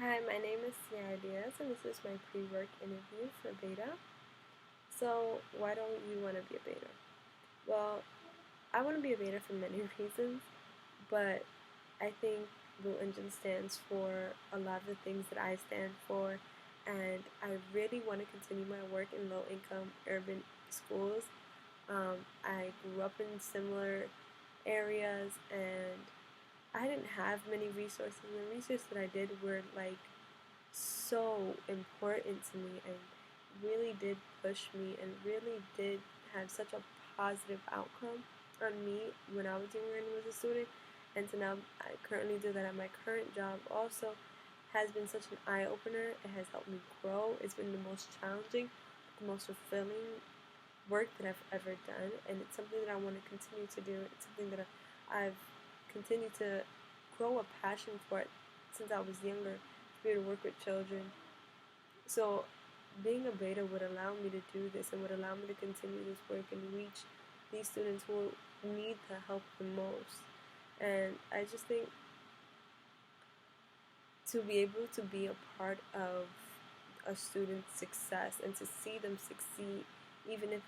Hi, my name is Ciara Diaz, and this is my pre-work interview for beta. So, why don't you want to be a beta? Well, I want to be a beta for many reasons, but I think Blue Engine stands for a lot of the things that I stand for, and I really want to continue my work in low-income urban schools. I grew up in similar areas, and I didn't have many resources. The resources that I did were like so important to me and really did push me and really did have such a positive outcome on me when I was younger and was a student. And to now I currently do that at my current job also has been such an eye opener. It has helped me grow. It's been the most challenging, the most fulfilling work that I've ever done, and it's something that I want to continue to do. It's something that I've continued to grow a passion for it since I was younger, to be able to work with children. So being a beta would allow me to do this and would allow me to continue this work and reach these students who need the help the most. And I just think to be able to be a part of a student's success and to see them succeed, even if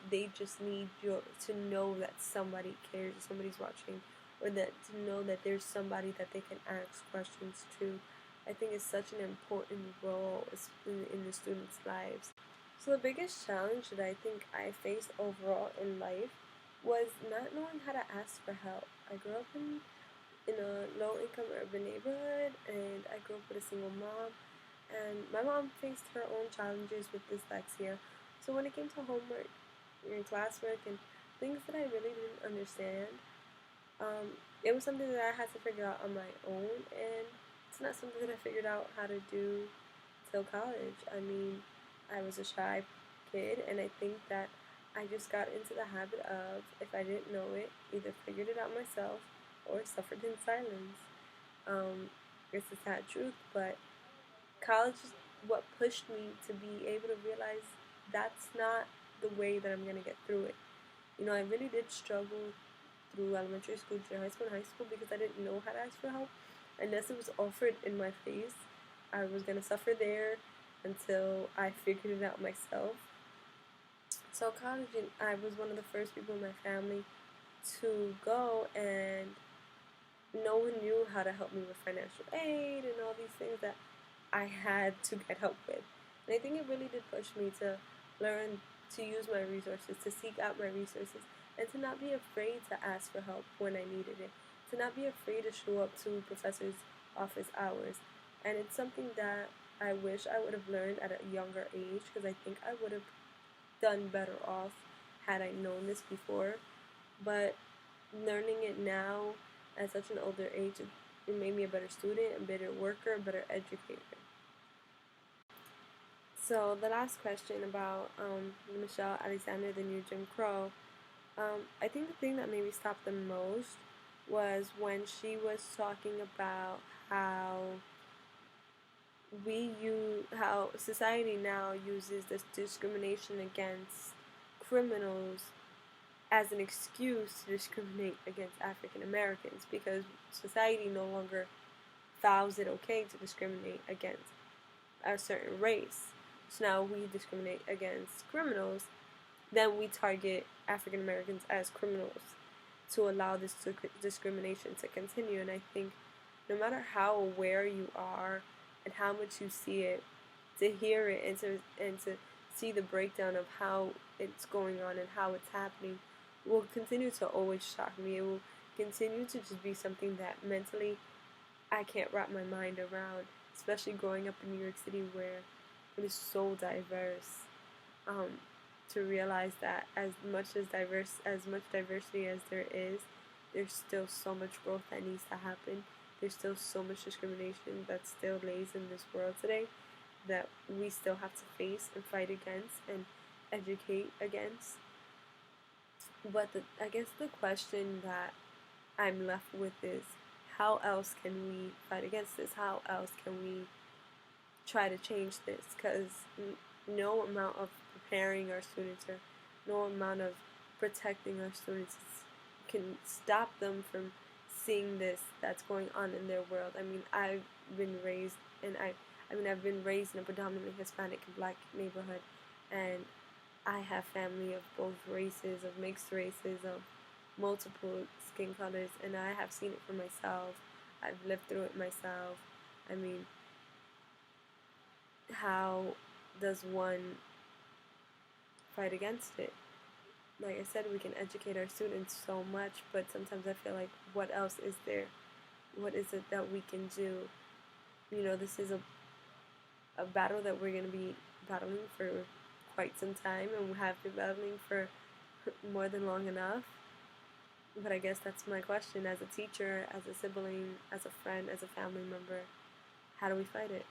they just need your to know that somebody cares, somebody's watching, or that to know that there's somebody that they can ask questions to. I think it's such an important role in the students' lives. So the biggest challenge that I think I faced overall in life was not knowing how to ask for help. I grew up in a low income urban neighborhood, and I grew up with a single mom, and my mom faced her own challenges with dyslexia. So when it came to homework and classwork and things that I really didn't understand, it was something that I had to figure out on my own, and it's not something that I figured out how to do till college. I mean, I was a shy kid, and I think that I just got into the habit of, if I didn't know it, either figured it out myself or suffered in silence. It's a sad truth, but college is what pushed me to be able to realize that's not the way that I'm going to get through it. You know, I really did struggle through elementary school, junior high school, and high school because I didn't know how to ask for help. Unless it was offered in my face, I was going to suffer there until I figured it out myself. So college, I was one of the first people in my family to go, and no one knew how to help me with financial aid and all these things that I had to get help with. And I think it really did push me to learn to use my resources, to seek out my resources, and to not be afraid to ask for help when I needed it, to not be afraid to show up to professors' office hours. And it's something that I wish I would have learned at a younger age, because I think I would have done better off had I known this before. But learning it now at such an older age, it made me a better student, a better worker, a better educator. So the last question about Michelle Alexander, the new Jim Crow, I think the thing that made me stop the most was when she was talking about how society now uses this discrimination against criminals as an excuse to discriminate against African Americans, because society no longer vows it okay to discriminate against a certain race. So now we discriminate against criminals, then we target African Americans as criminals to allow this discrimination to continue. And I think no matter how aware you are and how much you see it, to hear it and to see the breakdown of how it's going on and how it's happening will continue to always shock me. It will continue to just be something that mentally I can't wrap my mind around, especially growing up in New York City where it is so diverse. To realize that as much diversity as there is, there's still so much growth that needs to happen. There's still so much discrimination that still lays in this world today that we still have to face and fight against and educate against. But I guess the question that I'm left with is, how else can we fight against this? How else can we try to change this? Because no amount of preparing our students or no amount of protecting our students can stop them from seeing this that's going on in their world. I mean, I've been raised, and I've been raised in a predominantly Hispanic and Black neighborhood, and I have family of both races, of mixed races, of multiple skin colors, and I have seen it for myself. I've lived through it myself. I mean, how does one fight against it? Like I said, we can educate our students so much, but sometimes I feel like, what else is there? What is it that we can do? You know, this is a battle that we're going to be battling for quite some time, and we have been battling for more than long enough. But I guess that's my question as a teacher, as a sibling, as a friend, as a family member. How do we fight it?